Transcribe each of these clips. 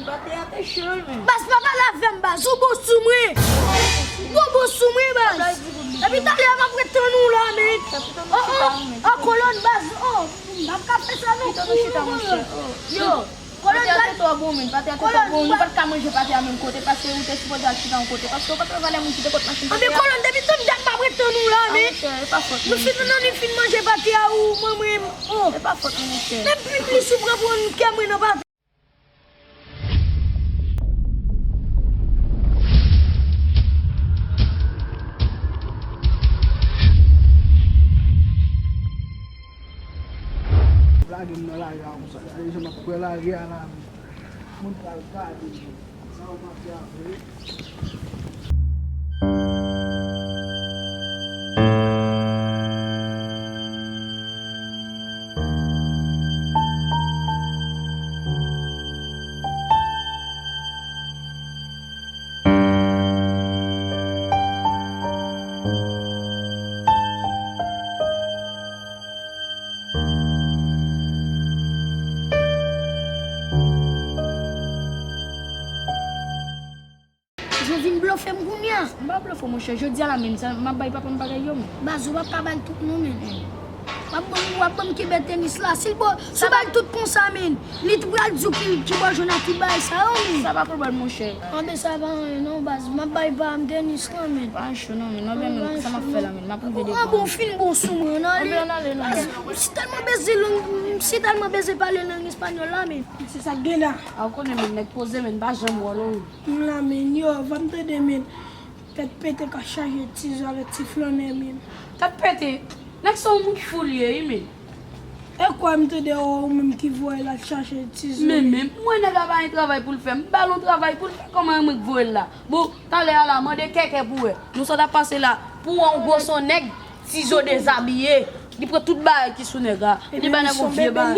Bas pas la femme bas, ou beau soumri. Beau soumri bas. Et puis t'as l'air à prêter nous là mais. Oh colonne bas. Oh, n'a pas fait ça non. Yo. Colonne bas toi bon mais pas bon, nous pas qu'à manger pas à même côté parce que on t'es supposé aller dans côté parce que pas travailler mon côté machine. Mais colonne depuis tout n'a pas prêter nous là mais. Pas faute. Nous fin manger pas à ou moi. Oh, c'est pas faute monsieur. Même plus souffre pour nous caméra pas. Lagi melalui aku saya sama kue lagi alam muntah kali sama siapa Je viens bluffer mon gars. Pas bluffer mon cher, je dis à la mine, ça m'a bail papa me bagaille yo. Bas ou pas ban tout nous men. Pas bon qui bet tennis là, s'il bon, ça va tout pour ça men. Li tout bral djou qui bon jonati bail ça on. Ça va problème mon cher. On mais ça va non bas, m'a bail pas tennis là men. Pas chaud non, mais non bien ça m'a fait la mine, m'a privé de. Ah bon film bon sou non allez. Si tellement baisé parler langue espagnole là men. C'est ça gain là. A connait men nek poser men ba jambe walo. Là men yo, va me donner men. Tête pété qu'a charger tiso avec petit flâner men. T'as pété. Nek son moun ki foulier men. Et quoi me te dire ou même qui voit la charger tiso. Même moi n'a pas un travail pour le faire. Ballon travail pour le faire comment me voler là. Bon, t'allez à la mode quelqu'un pour nous ça a passé là pour un gros son nèg tiso déshabillé. Il prend toute balle qui sous nègre. Il ba nèg vieux ba.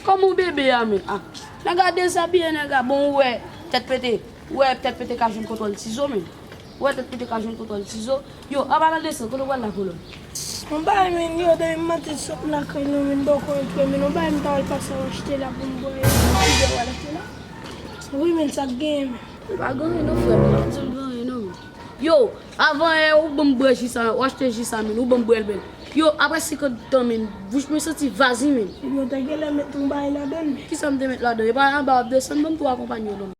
Comme un bébé amen. Ah. Nègre déshabillé nègre bon ouais, tête pété. Ouais, tête pété ka jeune contrôle tiso men. Ouais, tête pété ka jeune contrôle tiso. Yo, avant de descendre, qu'on voit la colonne. On va men yo de matin sop la quand nous men beaucoup mais on va me faire passer acheter la bombe. Oui men ça game. Pas gagner non frère. Yo, avant ou bon branche ça, ou acheter ça men, ou bon boire ben. Yo, après 50 ans men, vous me senti vas-y men. Yo ta gele mettre ton bail là-dedans. Qui ça me mettre là-dedans? Et pas en bas descendre même pour accompagner l'homme.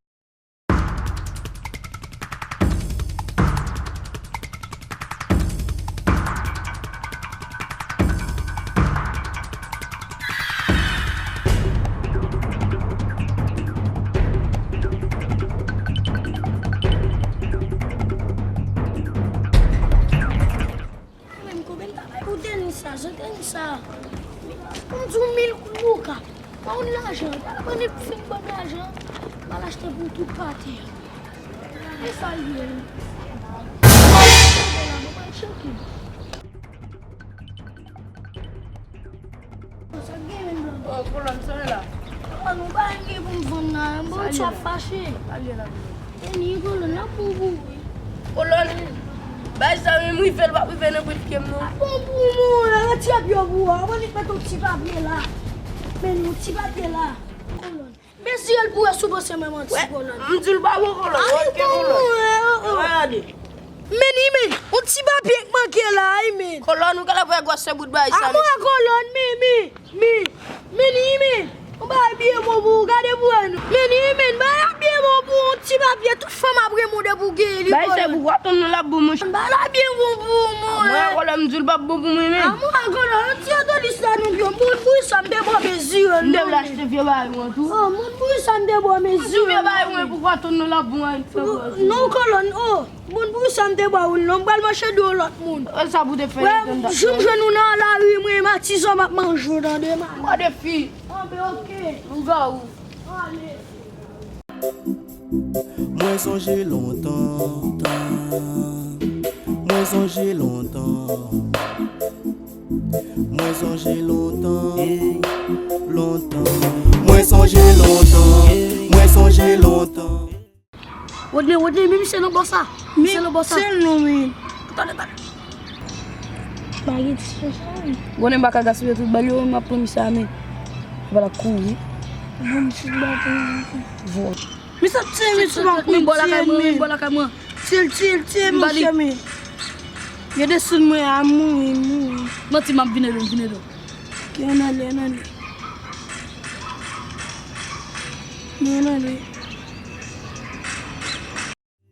Ça. On dit 1000 coups. On a l'argent. On est fait bon argent. On va l'acheter pour tout partir. Et ça y est. Oh, colonne, ça là. On nous va aller pour me vendre. Bon, tu as fâché. Allez là. Et ni colonne là pour vous. Colonne. Bah ça même il fait pas venir pour pied non. Bon pour moi, là, retire bien vous. On va mettre ton petit papier là. Mais mon petit papier là. Colonne. Mais si elle pourrait supposer même un petit colonne. On dit le bas colonne. OK colonne. Regardez. Mais un petit papier manqué là, mais. Colonne, nous qu'elle va voir ce bout de bail ça. Ah moi colonne, mais. On va bien mon pour regarder pour nous. Mais va bien mon pour un petit papier toute femme après mon de pour gagner. Bah c'est pour quoi ton la boum. Bah là bien mon pour moi. Moi colonne dit le bas boum pour moi. Ah moi colonne, tu as donné ça nous bien pour ça me déboire mes yeux. On devait l'acheter vieux bail moi tout. Oh mon pour ça me déboire mes yeux. Vieux bail moi pourquoi ton la boum. Non colonne, oh. Mon pour ça me déboire non pas marcher de l'autre monde. Ça vous de faire. Je nous dans la rue moi Matisse m'a manger dans des mains. Moi des filles. Ah ben OK. On va où? Allez. Moi songé longtemps, moi songé longtemps, moi songé longtemps, longtemps, moi songé longtemps, moi songé longtemps. Rodney, même c'est le bossa. C'est le bossa. C'est nous men. Attendez. Baguette spécial. On est pas qu'à gaspiller tout balio m'a promis ça mais voilà courir. Bon petit bateau. Vote. Mi sa tse mi souman Mwen bola tse kay mwen, mi. mwen bola kay mwen. Tse mi Mbali. che mi. Ye desun mwen a moui. Mwen ti map vine do. Ki an ale.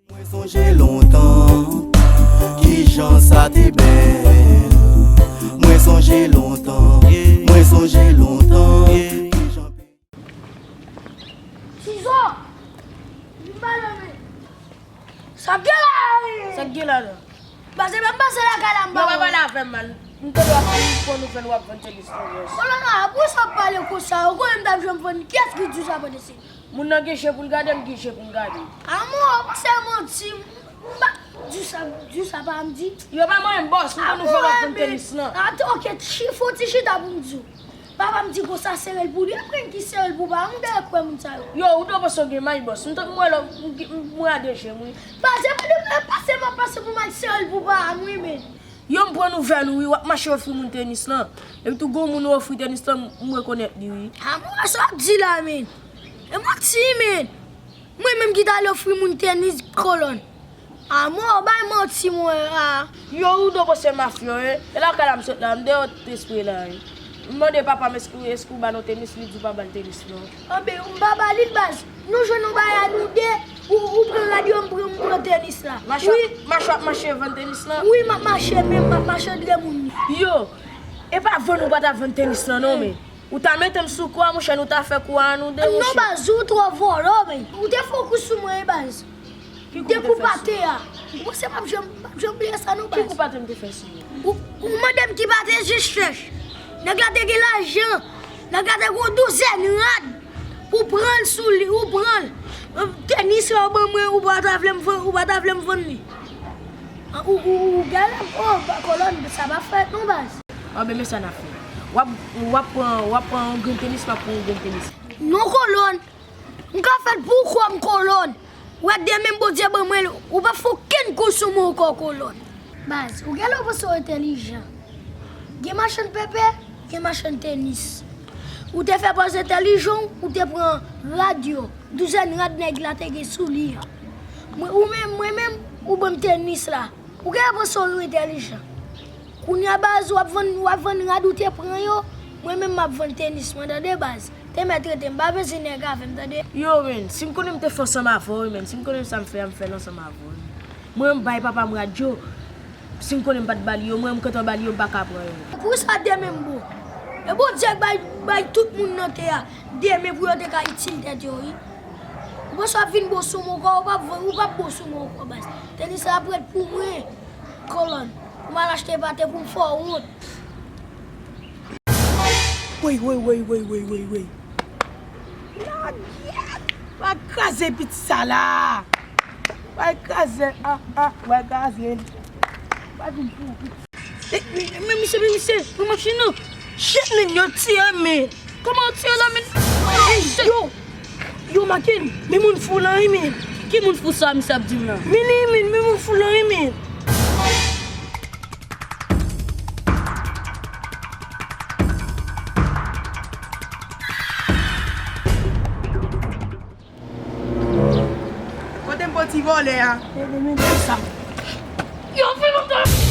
Moi songé longtemps, qui j'en ça t'es belle. Moi songé longtemps, qui j'en Cizo! Mbalame! Sa gye la! Sa gye la do. Base mwen base la kalamba. Mwen wap la fèm man. Mwen te wap pou nou fèn wap fèn tenis nan yos. Kolon a, pou sa pale ko sa, ou kon mdap jom fon, kyes ki djou sa pwede se? Moun nan geche pou l'gade, mwen geche pou l'gade. Amo, se mwanti, djou sa pa mdi. Yo pa mwen boss, mwen nou fèn wap fèn tenis nan. Ate, ok, foti chita pou mdjou. Papa mdi ko sa serel pou li, apren ki serel pou ba, mde kwen mwen sa yo. Yo, ou do pa so gen may boss, mwen a deche mwen. Base mwen pase pou man serel pou ba, mwen men. Yo mpren nou ven nou, wap mache ofri moun tenis nan. E tou go moun ofri tenis nan, mwen konet di wi. Amo, aso ak di la men. E mwati men. Mwen menm ki dal ofri moun tenis kolon. Amo, bay mwati mwen a. Yo, ou do pa se mafyo e. E la kalam sot la, mde ot espri la e. Mwen de papa eskou ba nou tenis, li djou pa ban tenis nan. Abe, mbaba li bas. Nou joun nou bay anou de, ou pren radio mpren tenis la. Mache ven tenis nan. Oui, mache men, mache dre moun. Yo, e pa ven ou bata ven tenis nan nou men. Ou ta metem sou kwa mwen chen ou ta fe kwa anou de mwen Non chen. baz, ou tro volo men. Ou te fokus sou mwen baz. Te koupate ya. Ou se pap jom pliye sa nou Ki baz. kou patem te fe si? Ou madem ki bate jis chèche. Nèk la te ge l'ajan. Nèk la te go 12 rad. Ou pran sou li, ou pran. Tenis la ban mwen ou bata vlem fon li. Ou gale, kolon, sa ba fèt nou baz. Abe me sa na fe. Wap pran green tenis, wap pran green tenis. Non kolon. Mka fèt pou kwa m kolon. Ou ak de men bodje ban mwen, ou ba fò ken kousou mwen kolon. Baz, ou gale ou pa so intelijan. Ge machan pepe, ge machan tenis. Ou te fè pas intelijon, ou te pran radio. 12 rad nèg la te ge sou li. Mwen men, ou ban tenis la. Ou gale pa so intelijan. Koun ya baz, wap van rad ou te pran yo, mwen men map van tenis, mwen dade baz. Te metre te mba bezi nega fèm dade. Yo men, si m konen te fò sa ma voy men, si m konen sa m fè nan sa ma voy. Mwen m bay papa m radyo, si m konen bat bali yo, mwen m ketan bali yo baka pran yo. Pou sa deme mbo. E bo djek bay tout moun nan te ya, deme pou yo te ka itil te yo yi. Ou ba sa vin bo sou mou ko, ou pa bo sou mou ko bas. Tenis la apret pou mwen, kolon. Mwen achete pate pou m fò wout. Wey. Wak kaze pit sa la. Wak kaze. Wak kaze. Men mise, mwen machine nou. Shit men, yo tiye men. Koman tiye la men? Yo makin, men moun fulan yi men. Ki moun fous sa mise ap di men? Men moun fulan yi men. Kote mpoti vole ya. Men sa. Yo, fè mwen ta!